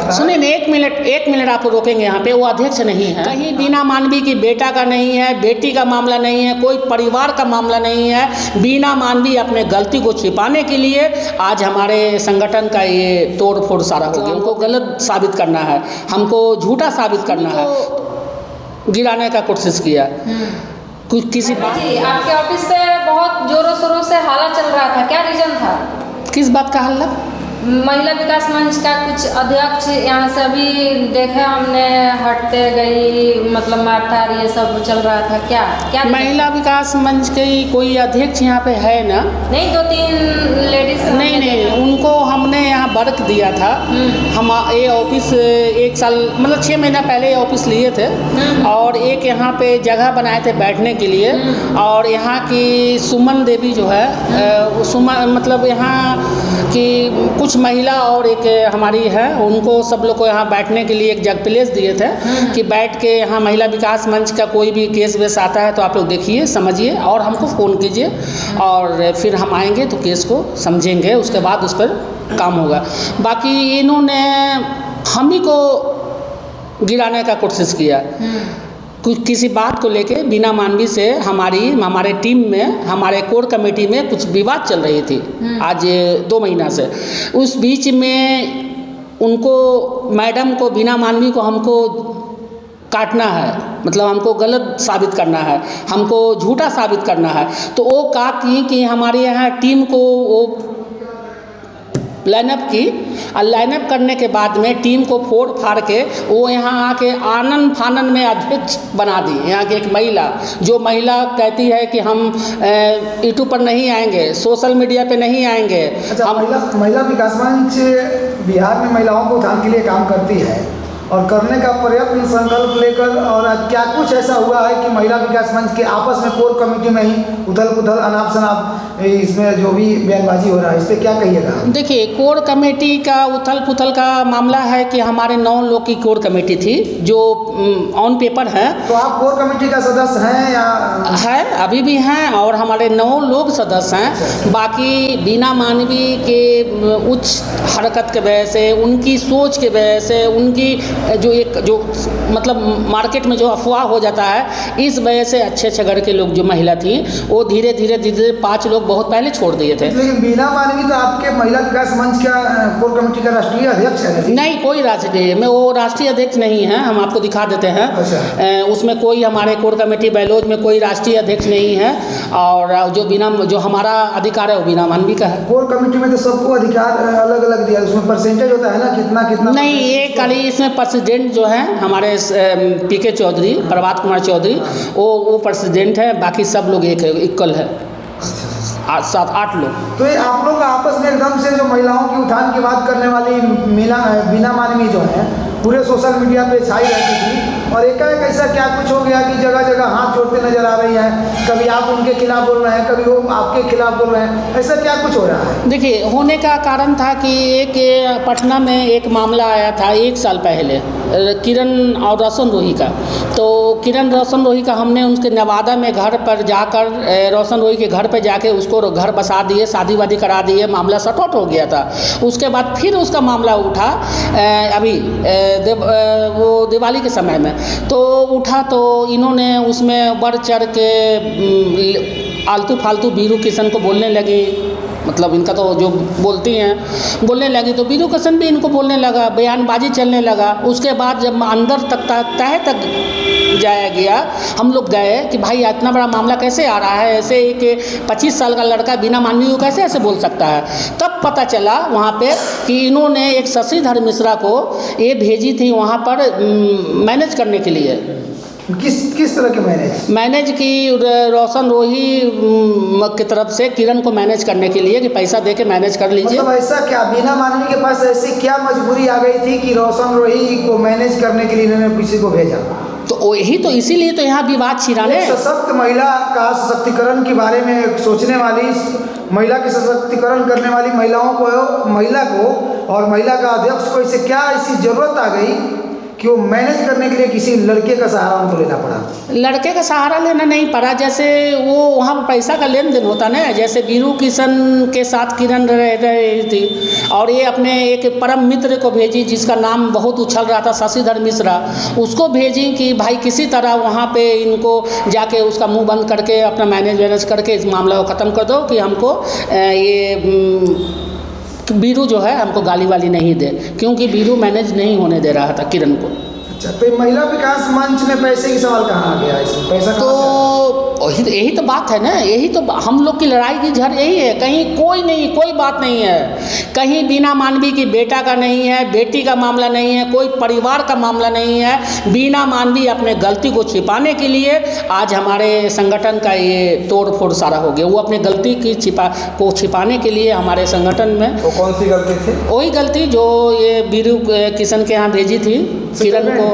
सुनिए ना, एक मिनट आप रोकेंगे यहाँ पे। वो अध्यक्ष नहीं है, कहीं बीना मानवी की बेटा का नहीं है, बेटी का मामला नहीं है, कोई परिवार का मामला नहीं है। बीना मानवी अपने गलती को छिपाने के लिए आज हमारे संगठन का ये तोड़ फोड़ सारा हो गया। हमको गलत साबित करना है, हमको झूठा साबित करना है, गिराने का कोशिश किया। कुछ किसी बात, आपके ऑफिस पे बहुत जोरों शोरों से हल्ला चल रहा था, क्या रीजन था? किस बात का हल्ला? महिला विकास मंच का कुछ अध्यक्ष यहाँ से अभी देखे हमने, हटते गई, मतलब मारधार ये सब चल रहा था, क्या महिला विकास मंच के कोई अध्यक्ष यहाँ पे है ना? नहीं, 2-3 लेडीज नहीं, उनको हमने यहाँ वर्क दिया था। हम ये ऑफिस 1 साल मतलब 6 महीना पहले ये ऑफिस लिए थे और एक यहाँ पे जगह बनाए थे बैठने के लिए। और यहाँ की सुमन देवी जो है, सुमन मतलब यहाँ की कुछ महिला और एक हमारी है, उनको सब लोग को यहाँ बैठने के लिए एक जगह प्लेस दिए थे कि बैठ के यहाँ महिला विकास मंच का कोई भी केस वेस आता है तो आप लोग देखिए, समझिए और हमको फ़ोन कीजिए और फिर हम आएंगे तो केस को समझेंगे, उसके बाद उस पर काम होगा। बाकी इन्होंने हम ही को गिराने का कोशिश किया। किसी बात को लेके बिना मानवी से हमारे टीम में, हमारे कोर कमेटी में कुछ विवाद चल रही थी आज 2 महीना से। उस बीच में उनको, मैडम को, बिना मानवी को हमको काटना है, मतलब हमको गलत साबित करना है, हमको झूठा साबित करना है। तो वो का कि हमारे यहाँ टीम को वो लाइनअप की और लाइनअप करने के बाद में टीम को फोड़ फाड़ के वो यहाँ आके आनन फानन में अध्यक्ष बना दी। यहाँ की एक महिला, जो महिला कहती है कि हम यूट्यूब पर नहीं आएंगे, सोशल मीडिया पे नहीं आएंगे। अच्छा, महिला विकास मंच बिहार में महिलाओं को उत्थान के लिए काम करती है और करने का प्रयत्न संकल्प लेकर, और क्या कुछ ऐसा हुआ है कि महिला विकास मंच के आपस में कोर कमेटी में ही उथल पुथल, अनाप शनाप, इसमें जो भी बयानबाजी हो रहा है, इस पर क्या कहिएगा? देखिए, कोर कमेटी का उथल पुथल का मामला है कि हमारे 9 लोग की कोर कमेटी थी जो ऑन पेपर है। तो आप कोर कमेटी का सदस्य हैं या? है, अभी भी हैं और हमारे 9 लोग सदस्य हैं। बाकी बिना मानवी के उच्च हरकत के वजह से, उनकी सोच के वजह से, उनकी जो मतलब मार्केट में जो अफवाह हो जाता है, इस वजह से अच्छे घर के लोग जो महिला थी वो धीरे धीरे 5 लोग बहुत पहले छोड़ दिए थे। लेकिन बिना मानवी तो आपके महिला विकास मंच का कोर कमेटी का राष्ट्रीय अध्यक्ष है? नहीं, कोई राष्ट्रीय में वो राष्ट्रीय अध्यक्ष नहीं है, हम आपको दिखा देते हैं। अच्छा। उसमें कोई हमारे कोर कमेटी बैलोज में कोई राष्ट्रीय अध्यक्ष नहीं है और जो हमारा अधिकार है वो बिना मानवी का है। कोर कमेटी में तो सबको अधिकार अलग अलग दिया, उसमें परसेंटेज होता है ना, कितना नहीं, ये खाली इसमें प्रेसिडेंट जो है हमारे PK चौधरी, प्रभात कुमार चौधरी, वो प्रेसिडेंट है, बाकी सब लोग एक इक्वल है, 7-8 लोग। तो ये आप लोग आपस में एकदम से जो महिलाओं की उत्थान की बात करने वाली बिना मानवी जो है पूरे सोशल मीडिया पे छाई रहती थी और एकाएक ऐसा क्या कुछ हो गया कि जगह जगह हाथ जोड़ते नजर आ रही हैं, कभी आप उनके खिलाफ बोल रहे हैं, कभी वो आपके खिलाफ बोल रहे हैं, ऐसा क्या कुछ हो रहा है? देखिए, होने का कारण था कि एक पटना में एक मामला आया था 1 साल पहले, किरण और रोशन रोही का। तो किरण रोशन रोही का हमने उनके नवादा में घर पर जाकर, रोशन रोही के घर पर जाके उसको घर बसा दिए, शादी वादी करा दिए, मामला सॉर्ट आउट हो गया था। उसके बाद फिर उसका मामला उठा अभी वो दिवाली के समय में तो उठा, तो इन्होंने उसमें बढ़ चढ़ के आलतू फालतू बीरू किशन को बोलने लगी, मतलब इनका तो जो बोलती हैं बोलने लगी, तो बीरू किशन भी इनको बोलने लगा, बयानबाजी चलने लगा। उसके बाद जब अंदर तह तक जाया गया, हम लोग गए कि भाई इतना बड़ा मामला कैसे आ रहा है, ऐसे एक 25 साल का लड़का बिना मानवी को कैसे ऐसे बोल सकता है। तब पता चला वहाँ पे कि इन्होंने एक शशिधर मिश्रा को ये भेजी थी वहाँ पर मैनेज करने के लिए। किस तरह के मैनेज की? रोशन रोही की तरफ से किरण को मैनेज करने के लिए कि पैसा दे के मैनेज कर लीजिए। मतलब ऐसा क्या बिना मानवी के पास ऐसी क्या मजबूरी आ गई थी कि रोशन रोही को मैनेज करने के लिए इन्होंने किसी को भेजा? तो यही तो, इसीलिए तो यहाँ विवाद छिड़ाने। सशक्त महिला का सशक्तिकरण के बारे में सोचने वाली, महिला के सशक्तिकरण करने वाली महिला को और महिला का अध्यक्ष को इसे क्या ऐसी जरूरत आ गई कि वो मैनेज करने के लिए किसी लड़के का सहारा उनको लेना पड़ा? लड़के का सहारा लेना नहीं पड़ा, जैसे वो वहाँ पर पैसा का लेन देन होता ना, जैसे बीरू किशन के साथ किरण रह रही थी और ये अपने एक परम मित्र को भेजी जिसका नाम बहुत उछल रहा था, शशिधर मिश्रा, उसको भेजी कि भाई किसी तरह वहाँ पे इनको जाके उसका मुंह बंद करके अपना मैनेज करके इस मामला को ख़त्म कर दो कि हमको ये बीरू जो है हमको गाली वाली नहीं दे, क्योंकि बीरू मैनेज नहीं होने दे रहा था किरण को। अच्छा, तो महिला विकास मंच में पैसे की सवाल कहाँ आ गया? इसमें पैसा तो यही तो बात है ना, यही तो हम लोग की लड़ाई की जड़ यही है। कहीं कोई बात नहीं है, कहीं बीना मानवी की बेटा का नहीं है, बेटी का मामला नहीं है, कोई परिवार का मामला नहीं है। बीना मानवी अपने गलती को छिपाने के लिए आज हमारे संगठन का ये तोड़ फोड़ सारा हो गया। वो अपने गलती की छिपाने के लिए हमारे संगठन में, वो कौन सी गलती थी? वही गलती जो ये बीरू किशन के यहाँ भेजी थी किरण को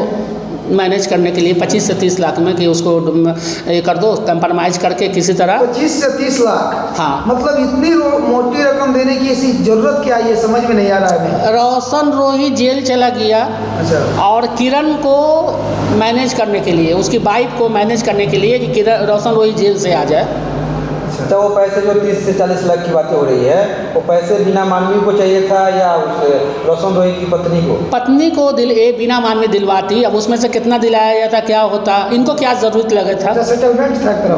मैनेज करने के लिए 25 से 30 लाख में कि उसको ये कर दो, कंप्रोमाइज़ करके किसी तरह 25 से 30 लाख। हाँ, मतलब इतनी मोटी रकम देने की ऐसी जरूरत क्या है, ये समझ में नहीं आ रहा है। रोशन रोही जेल चला गया। अच्छा। और किरण को मैनेज करने के लिए, उसकी वाइफ को मैनेज करने के लिए कि रोशन रोही जेल से आ जाए। अच्छा, वो पैसे जो 30 से 40 लाख की बातें हो रही है, वो पैसे बीना मानवी को चाहिए था या उस रोशन रोही की पत्नी को? पत्नी को बीना मानवी दिलवाती। अब उसमें से कितना दिलाया जाता, क्या होता, इनको क्या ज़रूरत लगा था?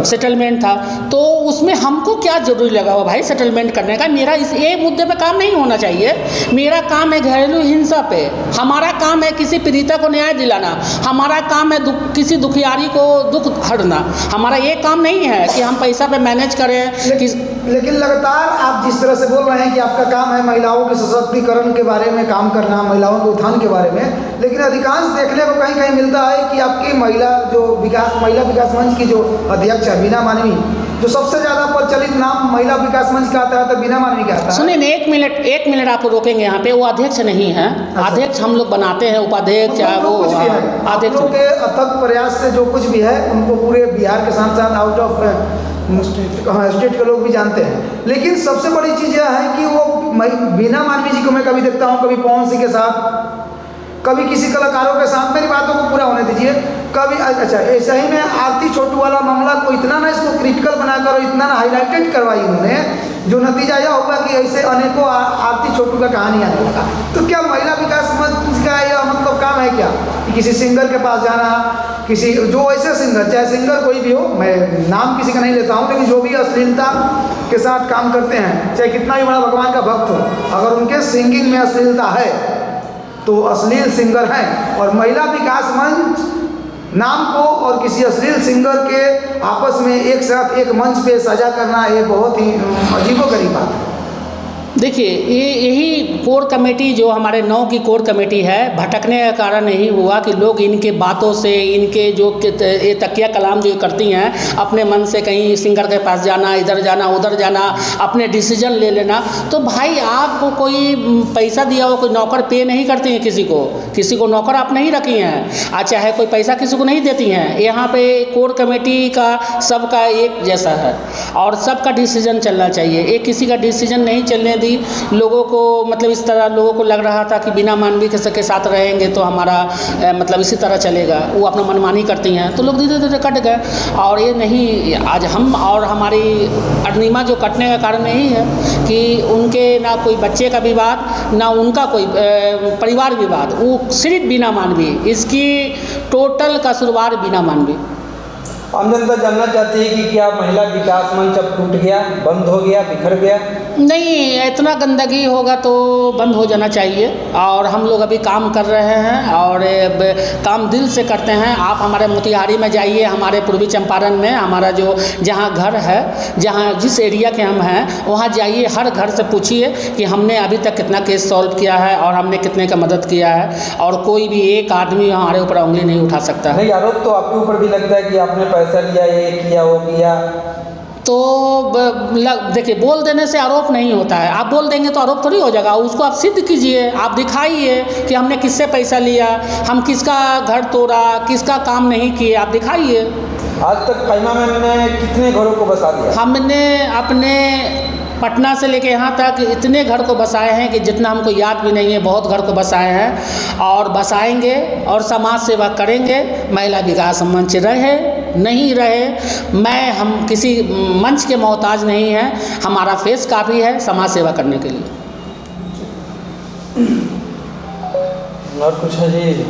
सेटलमेंट था, तो उसमें हमको क्या जरूरी लगा हुआ भाई सेटलमेंट करने का? मेरा इस ये मुद्दे पे काम नहीं होना चाहिए। मेरा काम है घरेलू हिंसा पे, हमारा काम है किसी पीड़िता को न्याय दिलाना, हमारा काम है किसी दुखियारी को दुख हरना। हमारा ये काम नहीं है कि हम पैसा पे मैनेज करें। लेकिन लगातार आप जिस तरह से बोल रहे हैं कि आपका काम है महिलाओं के सशक्तिकरण के बारे में काम करना, महिलाओं के उत्थान के बारे में, लेकिन अधिकांश देखने को कहीं कहीं मिलता है कि आपकी महिला विकास मंच की जो अध्यक्ष है बीना मानवी, जो सबसे ज़्यादा प्रचलित नाम महिला विकास मंच का आता है तो बीना मानवी का आता है। सुनिए, एक मिनट आपको रोकेंगे यहाँ पे। वो अध्यक्ष नहीं है। अध्यक्ष हम लोग बनाते हैं, उपाध्यक्ष चाहे वो अध्यक्ष के अथक प्रयास से जो कुछ भी है उनको पूरे बिहार के साथ साथ आउट ऑफ स्टेट के लोग भी जानते हैं। लेकिन सबसे बड़ी चीज़ यह है कि वो बीना मानवी जी को मैं कभी देखता हूँ, कभी पवन सिंह के साथ, कभी किसी कलाकारों के साथ, मेरी बातों को पूरा होने दीजिए, कभी अच्छा ऐसा ही में आरती छोटू वाला मामला को इतना ना इसको क्रिटिकल बनाकर और इतना ना हाईलाइटेड करवाई उन्होंने, जो नतीजा यह होगा कि ऐसे अनेकों आरती छोटू का कहानी आने लगा। तो क्या महिला विकास मंच का यह मतलब काम है क्या कि किसी सिंगर के पास जाना, किसी जो ऐसे सिंगर, चाहे सिंगर कोई भी हो, मैं नाम किसी का नहीं लेता हूँ, लेकिन जो भी अश्लीलता के साथ काम करते हैं, चाहे कितना भी बड़ा भगवान का भक्त हो, अगर उनके सिंगिंग में अश्लीलता है तो अश्लील सिंगर हैं। और महिला विकास मंच नाम को और किसी अश्लील सिंगर के आपस में एक साथ एक मंच पे साझा करना, ये बहुत ही अजीबोगरीब बात है। देखिए, यही कोर कमेटी जो हमारे 9 की कोर कमेटी है, भटकने का कारण यही हुआ कि लोग इनके बातों से, इनके जो ये तकिया कलाम जो करती हैं, अपने मन से कहीं सिंगर के पास जाना, इधर जाना उधर जाना, अपने डिसीजन ले लेना। तो भाई आपको कोई पैसा दिया हो, कोई नौकर पे नहीं करती हैं किसी को नौकर आप नहीं रखी हैं, चाहे कोई पैसा किसी को नहीं देती हैं। यहाँ पे कोर कमेटी का सबका एक जैसा है और सबका डिसीजन चलना चाहिए। एक किसी का डिसीजन नहीं चलने लोगों को, मतलब इस तरह लोगों को लग रहा था कि बिना मानवी के साथ रहेंगे तो हमारा मतलब इसी तरह चलेगा, वो अपना मनमानी करती हैं, तो लोग धीरे धीरे कट गए। और ये नहीं, आज हम और हमारी अरुणिमा जो कटने का कारण यही है कि उनके ना कोई बच्चे का विवाद, ना उनका कोई परिवार विवाद, वो सिर्फ बिना मानवी, इसकी टोटल कसूरवार बिना मानवी। आम जनता जानना चाहती है कि क्या महिला विकास मंच अब टूट गया, बंद हो गया, बिखर गया? नहीं, इतना गंदगी होगा तो बंद हो जाना चाहिए। और हम लोग अभी काम कर रहे हैं और काम दिल से करते हैं। आप हमारे मोतिहारी में जाइए, हमारे पूर्वी चंपारण में हमारा जो जहाँ घर है, जहाँ जिस एरिया के हम हैं, वहाँ जाइए, हर घर से पूछिए कि हमने अभी तक कितना केस सॉल्व किया है और हमने कितने का मदद किया है, और कोई भी एक आदमी हमारे ऊपर उंगली नहीं उठा सकता है। नहीं, आरोप तो आपके ऊपर भी लगता है कि आपने पैसा लिया, ये किया, वो किया। तो देखिए, बोल देने से आरोप नहीं होता है। आप बोल देंगे तो आरोप थोड़ी हो जाएगा, उसको आप सिद्ध कीजिए, आप दिखाइए कि हमने किससे पैसा लिया, हम किसका घर तोड़ा, किसका काम नहीं किए, आप दिखाइए। आज तक खैमा में हमने कितने घरों को बसा दिया? हमने अपने पटना से लेके यहाँ तक इतने घर को बसाए हैं कि जितना हमको याद भी नहीं है, बहुत घर को बसाए हैं और बसाएंगे और समाज सेवा करेंगे। महिला विकास मंच रहे नहीं रहे, हम किसी मंच के मोहताज नहीं हैं, हमारा फेस काफ़ी है समाज सेवा करने के लिए। और कुछ है जी?